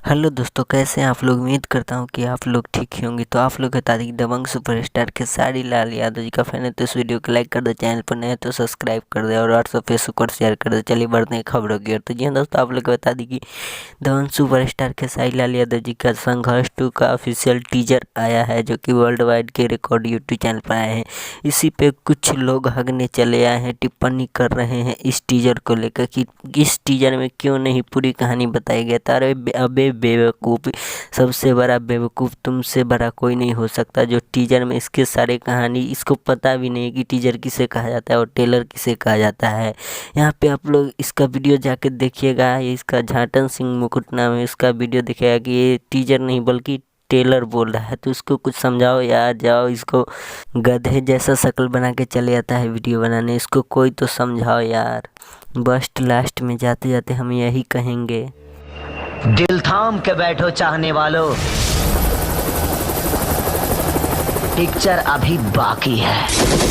Hello दोस्तों, कैसे हैं आप लोग। उम्मीद करता हूं कि आप लोग ठीक ही होंगे। तो आप लोग बता दें कि दबंग सुपरस्टार खेसारी लाल यादव जी का फैन है तो इस वीडियो को लाइक कर दो, चैनल पर नए हैं तो सब्सक्राइब कर दे और व्हाट्सएप फेसबुक पर शेयर कर दो। चलिए बढ़ते हैं खबरों की ओर। तो जी हाँ दोस्तों, आप लोग को बता दें कि दबंग सुपरस्टार खेसारी लाल यादव जी का संघर्ष 2 का ऑफिशियल टीजर आया है, जो कि वर्ल्ड वाइड के रिकॉर्ड यूट्यूब चैनल पर आए हैं। इसी पे कुछ लोग हगने चले आए हैं, टिप्पणी कर रहे हैं इस टीजर को लेकर कि इस टीजर में क्यों नहीं पूरी कहानी बताई गई। अरे अबे बेवकूफ़, सबसे बड़ा बेवकूफ़ तुमसे बड़ा कोई नहीं हो सकता, जो टीजर में इसके सारे कहानी इसको पता भी नहीं कि टीजर किसे कहा जाता है और टेलर किसे कहा जाता है। यहाँ पे आप लोग इसका वीडियो जाके देखिएगा। ये इसका झाटन सिंह मुकुट नाम है, इसका वीडियो दिखेगा कि ये टीजर नहीं बल्कि टेलर बोल रहा है। तो इसको कुछ समझाओ यार, जाओ इसको गधे जैसा शक्ल बना के चले आता है वीडियो बनाने, इसको कोई तो समझाओ यार। बस लास्ट में जाते जाते हम यही कहेंगे, दिल थाम के बैठो चाहने वालों, पिक्चर अभी बाकी है।